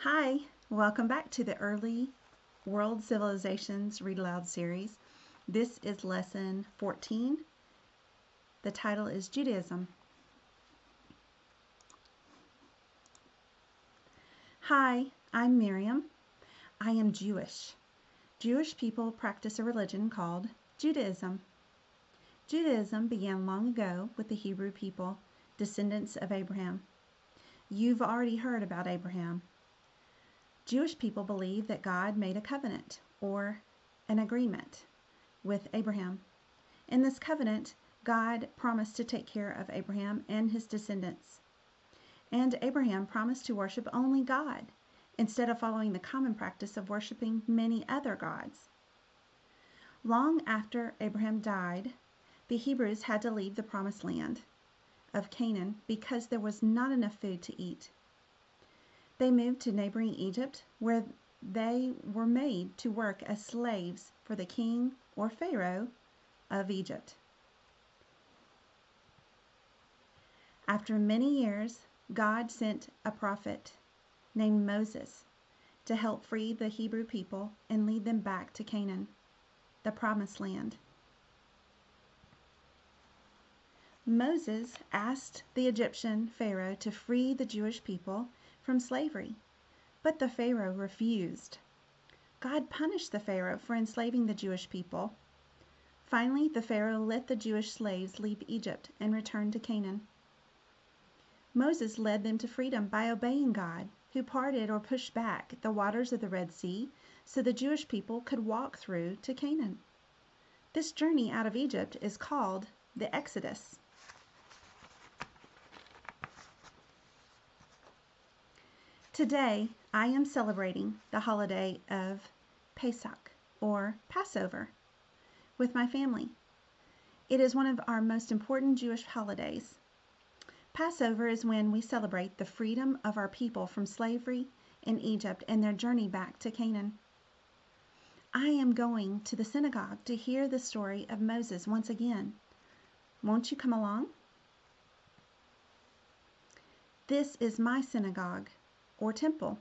Hi, welcome back to the Early World Civilizations Read Aloud series. This is lesson 14. The title is Judaism. Hi, I'm Miriam. I am Jewish. Jewish people practice a religion called Judaism. Judaism began long ago with the Hebrew people, descendants of Abraham. You've already heard about Abraham. Jewish people believe that God made a covenant, or an agreement, with Abraham. In this covenant, God promised to take care of Abraham and his descendants. And Abraham promised to worship only God, instead of following the common practice of worshiping many other gods. Long after Abraham died, the Hebrews had to leave the promised land of Canaan because there was not enough food to eat. They moved to neighboring Egypt, where they were made to work as slaves for the king or pharaoh of Egypt. After many years, God sent a prophet named Moses to help free the Hebrew people and lead them back to Canaan, the promised land. Moses asked the Egyptian pharaoh to free the Jewish people from slavery, but the pharaoh refused. God punished the pharaoh for enslaving the Jewish people. Finally, the pharaoh let the Jewish slaves leave Egypt and return to Canaan. Moses led them to freedom by obeying God, who parted or pushed back the waters of the Red Sea so the Jewish people could walk through to Canaan. This journey out of Egypt is called the Exodus. Today, I am celebrating the holiday of Pesach, or Passover, with my family. It is one of our most important Jewish holidays. Passover is when we celebrate the freedom of our people from slavery in Egypt and their journey back to Canaan. I am going to the synagogue to hear the story of Moses once again. Won't you come along? This is my synagogue, or temple.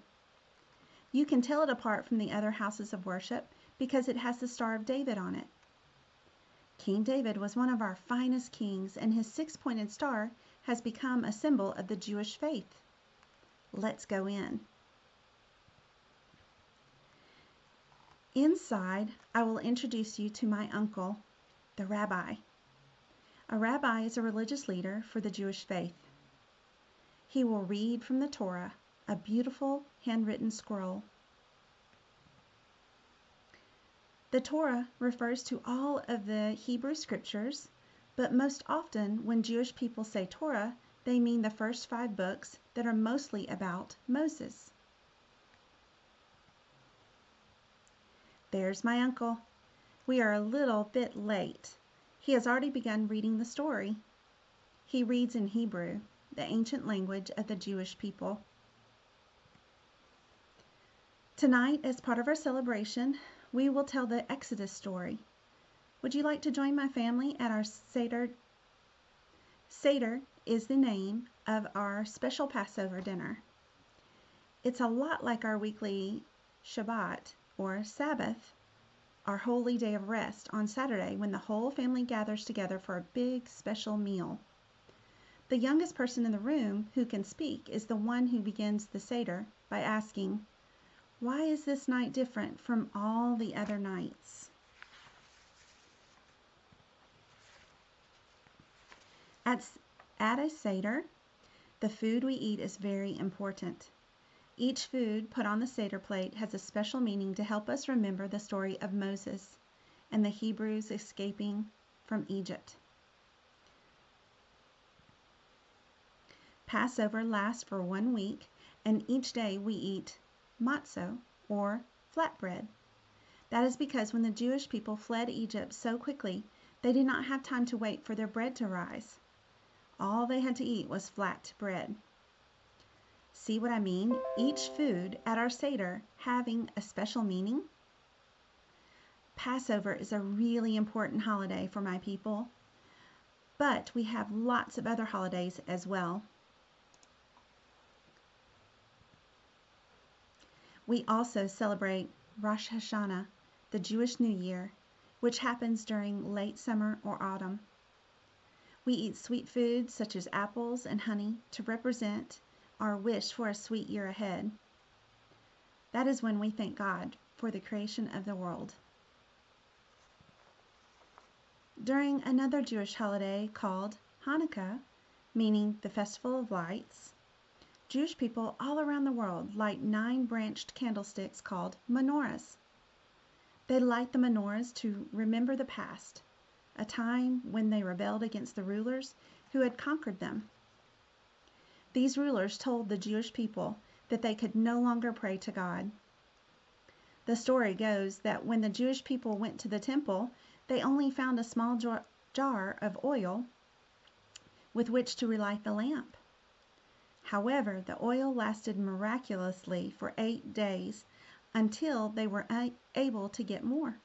You can tell it apart from the other houses of worship because it has the Star of David on it. King David was one of our finest kings, and his six-pointed star has become a symbol of the Jewish faith. Let's go in. Inside, I will introduce you to my uncle, the rabbi. A rabbi is a religious leader for the Jewish faith. He will read from the Torah, a beautiful handwritten scroll. The Torah refers to all of the Hebrew scriptures, but most often when Jewish people say Torah, they mean the first 5 books that are mostly about Moses. There's my uncle. We are a little bit late. He has already begun reading the story. He reads in Hebrew, the ancient language of the Jewish people. Tonight, as part of our celebration, we will tell the Exodus story. Would you like to join my family at our Seder? Seder is the name of our special Passover dinner. It's a lot like our weekly Shabbat, or Sabbath, our holy day of rest on Saturday when the whole family gathers together for a big special meal. The youngest person in the room who can speak is the one who begins the Seder by asking, "Why is this night different from all the other nights?" At a Seder, the food we eat is very important. Each food put on the Seder plate has a special meaning to help us remember the story of Moses and the Hebrews escaping from Egypt. Passover lasts for 1 week, and each day we eat matzo, or flatbread. That is because when the Jewish people fled Egypt so quickly, they did not have time to wait for their bread to rise. All they had to eat was flat bread. See what I mean? Each food at our Seder having a special meaning. Passover is a really important holiday for my people, but we have lots of other holidays as well. We also celebrate Rosh Hashanah, the Jewish New Year, which happens during late summer or autumn. We eat sweet foods such as apples and honey to represent our wish for a sweet year ahead. That is when we thank God for the creation of the world. During another Jewish holiday called Hanukkah, meaning the Festival of Lights, Jewish people all around the world light 9-branched candlesticks called menorahs. They light the menorahs to remember the past, a time when they rebelled against the rulers who had conquered them. These rulers told the Jewish people that they could no longer pray to God. The story goes that when the Jewish people went to the temple, they only found a small jar of oil with which to relight the lamp. However, the oil lasted miraculously for 8 days until they were able to get more.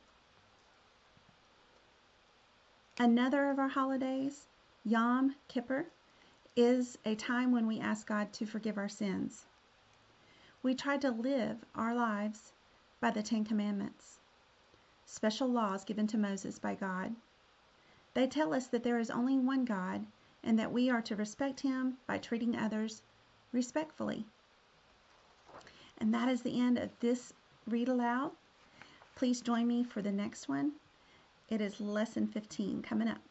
Another of our holidays, Yom Kippur, is a time when we ask God to forgive our sins. We try to live our lives by the 10 Commandments, special laws given to Moses by God. They tell us that there is only one God and that we are to respect him by treating others respectfully. And that is the end of this read aloud. Please join me for the next one. It is lesson 15 coming up.